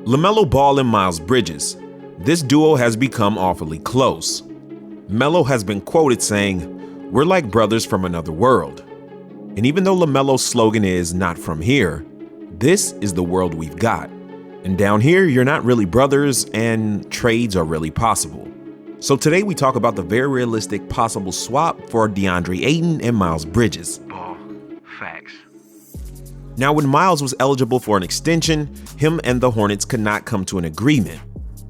Lamelo Ball and Miles Bridges. This duo has become awfully close. Melo has been quoted saying, "We're like brothers from another world." And even though Lamelo's slogan is "not from here," this is the world we've got. And down here, you're not really brothers and trades are really possible. So today we talk about the very realistic possible swap for Deandre Ayton and Miles Bridges. Facts. Now, when Miles was eligible for an extension, him and the Hornets could not come to an agreement.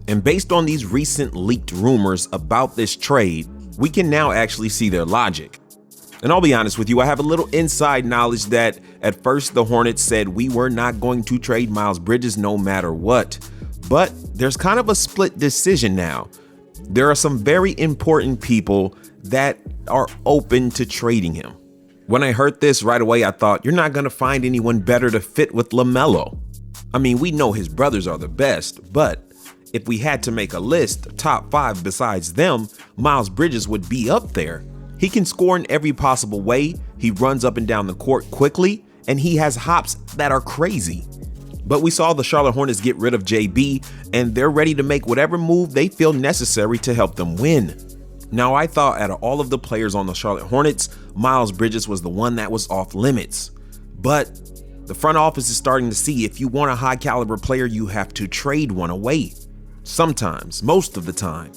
And based on these recent leaked rumors about this trade, we can now actually see their logic. And I'll be honest with you, I have a little inside knowledge that at first the Hornets said we were not going to trade Miles Bridges no matter what. But there's kind of a split decision now. There are some very important people that are open to trading him. When I heard this right away, I thought, you're not going to find anyone better to fit with Lamelo. I mean, we know his brothers are the best, but if we had to make a list, top 5 besides them, Miles Bridges would be up there. He can score in every possible way, he runs up and down the court quickly, and he has hops that are crazy. But we saw the Charlotte Hornets get rid of JB, and they're ready to make whatever move they feel necessary to help them win. Now, I thought out of all of the players on the Charlotte Hornets, Miles Bridges was the one that was off limits. But the front office is starting to see if you want a high caliber player, you have to trade one away. Sometimes, most of the time.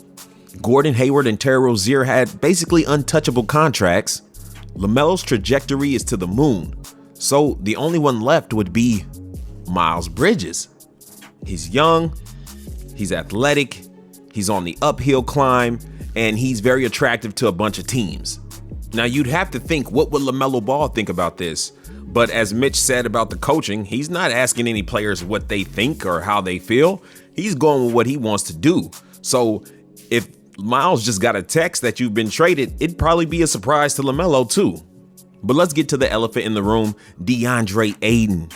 Gordon Hayward and Terry Rozier had basically untouchable contracts. LaMelo's trajectory is to the moon. So the only one left would be Miles Bridges. He's young, he's athletic, he's on the uphill climb, and he's very attractive to a bunch of teams. Now you'd have to think, what would LaMelo Ball think about this? But as Mitch said about the coaching, he's not asking any players what they think or how they feel. He's going with what he wants to do. So if Miles just got a text that you've been traded, it'd probably be a surprise to LaMelo too. But let's get to the elephant in the room, Deandre Ayton.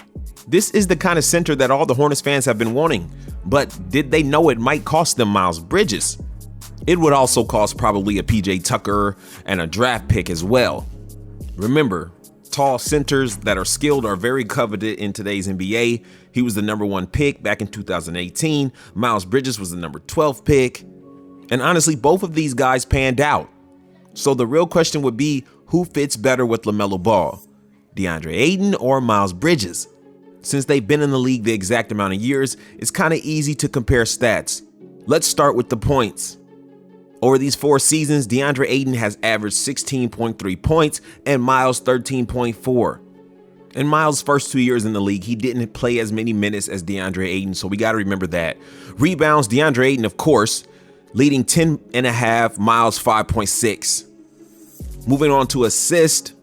This is the kind of center that all the Hornets fans have been wanting, but did they know it might cost them Miles Bridges? It would also cost probably a PJ Tucker and a draft pick as well. Remember, tall centers that are skilled are very coveted in today's NBA. He was the #1 pick back in 2018. Miles Bridges was the number 12 pick. And honestly, both of these guys panned out. So the real question would be, who fits better with LaMelo Ball? Deandre Ayton or Miles Bridges? Since they've been in the league the exact amount of years, it's kind of easy to compare stats. Let's start with the points. Over these 4 seasons, Deandre Ayton has averaged 16.3 points and Miles 13.4. In Miles' first 2 years in the league, he didn't play as many minutes as Deandre Ayton, so we got to remember that. Rebounds, Deandre Ayton, of course, leading 10.5, Miles 5.6. Moving on to assist,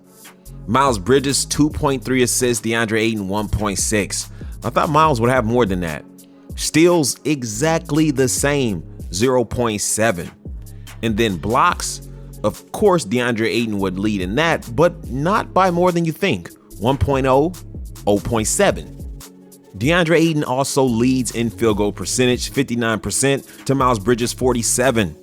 Miles Bridges 2.3 assists, Deandre Ayton 1.6. I thought Miles would have more than that. Steals, exactly the same, 0.7. And then blocks, of course Deandre Ayton would lead in that, but not by more than you think, 1.0, 0.7. Deandre Ayton also leads in field goal percentage, 59% to Miles Bridges 47.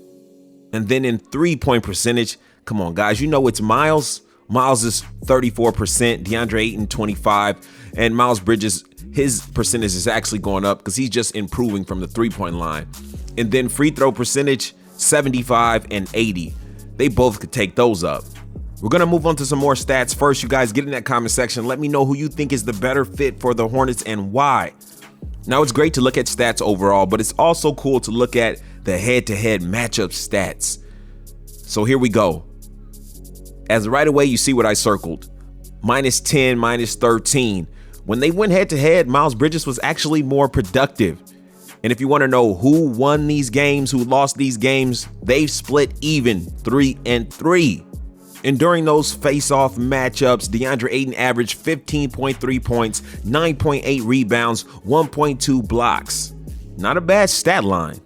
And then in 3-point percentage, come on guys, you know it's Miles. Miles is 34%, Deandre Ayton 25, and Miles Bridges, his percentage is actually going up because he's just improving from the 3-point line. And then free throw percentage, 75 and 80. They both could take those up. We're going to move on to some more stats. First, you guys get in that comment section. Let me know who you think is the better fit for the Hornets and why. Now, it's great to look at stats overall, but it's also cool to look at the head-to-head matchup stats. So here we go. As right away, you see what I circled. -10, -13. When they went head-to-head, Miles Bridges was actually more productive. And if you want to know who won these games, who lost these games, they've split even 3-3. And during those face-off matchups, Deandre Ayton averaged 15.3 points, 9.8 rebounds, 1.2 blocks. Not a bad stat line.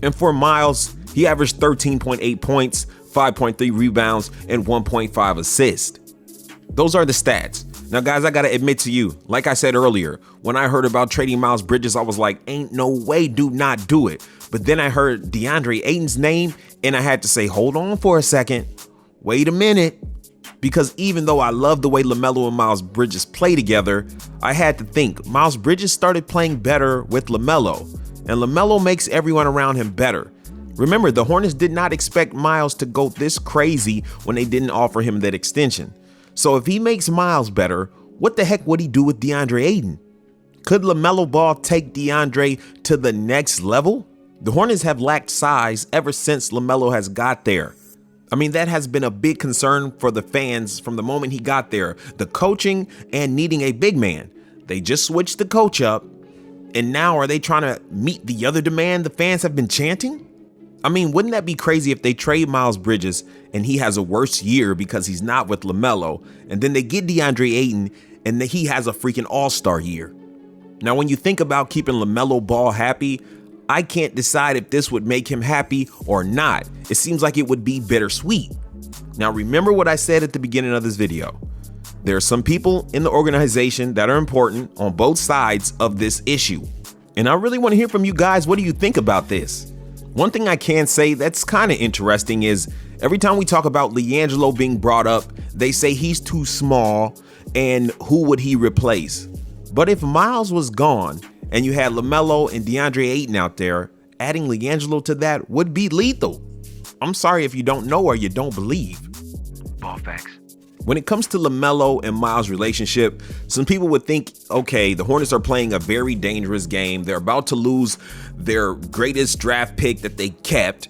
And for Miles, he averaged 13.8 points, 5.3 rebounds, and 1.5 assists. Those are the stats. Now, guys, I got to admit to you, like I said earlier, when I heard about trading Miles Bridges, I was like, ain't no way, do not do it. But then I heard Deandre Ayton's name, and I had to say, hold on for a second. Wait a minute. Because even though I love the way Lamelo and Miles Bridges play together, I had to think Miles Bridges started playing better with Lamelo, and Lamelo makes everyone around him better. Remember, the Hornets did not expect Miles to go this crazy when they didn't offer him that extension. So if he makes Miles better, what the heck would he do with Deandre Ayton? Could LaMelo Ball take Deandre to the next level? The Hornets have lacked size ever since LaMelo has got there. I mean, that has been a big concern for the fans from the moment he got there. The coaching and needing a big man. They just switched the coach up, and now are they trying to meet the other demand the fans have been chanting? I mean, wouldn't that be crazy if they trade Miles Bridges and he has a worse year because he's not with LaMelo, and then they get DeAndre Ayton and then he has a freaking all-star year? Now, when you think about keeping LaMelo Ball happy, I can't decide if this would make him happy or not. It seems like it would be bittersweet. Now, remember what I said at the beginning of this video. There are some people in the organization that are important on both sides of this issue. And I really want to hear from you guys. What do you think about this? One thing I can say that's kind of interesting is every time we talk about LiAngelo being brought up, they say he's too small and who would he replace? But if Miles was gone and you had LaMelo and DeAndre Ayton out there, adding LiAngelo to that would be lethal. I'm sorry if you don't know or you don't believe. Ball facts. When it comes to LaMelo and Miles' relationship, some people would think, okay, the Hornets are playing a very dangerous game. They're about to lose their greatest draft pick that they kept.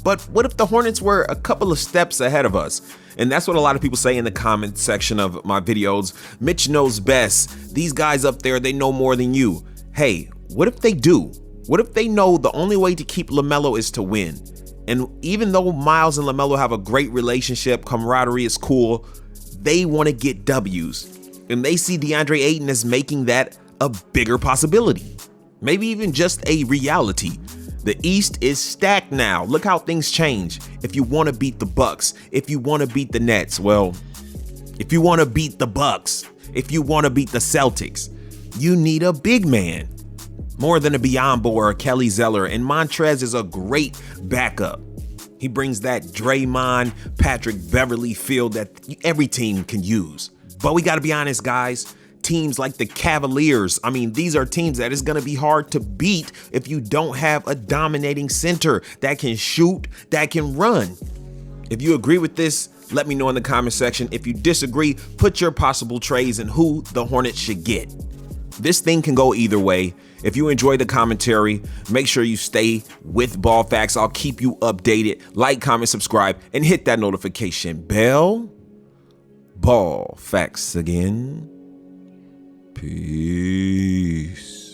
But what if the Hornets were a couple of steps ahead of us? And that's what a lot of people say in the comment section of my videos. Mitch knows best. These guys up there, they know more than you. Hey, what if they do? What if they know the only way to keep LaMelo is to win? And even though Miles and LaMelo have a great relationship, camaraderie is cool, they want to get W's. And they see DeAndre Ayton as making that a bigger possibility. Maybe even just a reality. The East is stacked now. Look how things change. If you want to beat the Bucks, if you want to beat the Nets, well, if you want to beat the Bucks, if you want to beat the Celtics, you need a big man. More than a Biyombo or a Kelly Zeller, and Montrez is a great backup. He brings that Draymond, Patrick Beverly feel that every team can use. But we got to be honest, guys. Teams like the Cavaliers, I mean, these are teams that is going to be hard to beat if you don't have a dominating center that can shoot, that can run. If you agree with this, let me know in the comment section. If you disagree, put your possible trades and who the Hornets should get. This thing can go either way. If you enjoy the commentary, make sure you stay with Ball Facts. I'll keep you updated. Like, comment, subscribe, and hit that notification bell. Ball Facts again. Peace.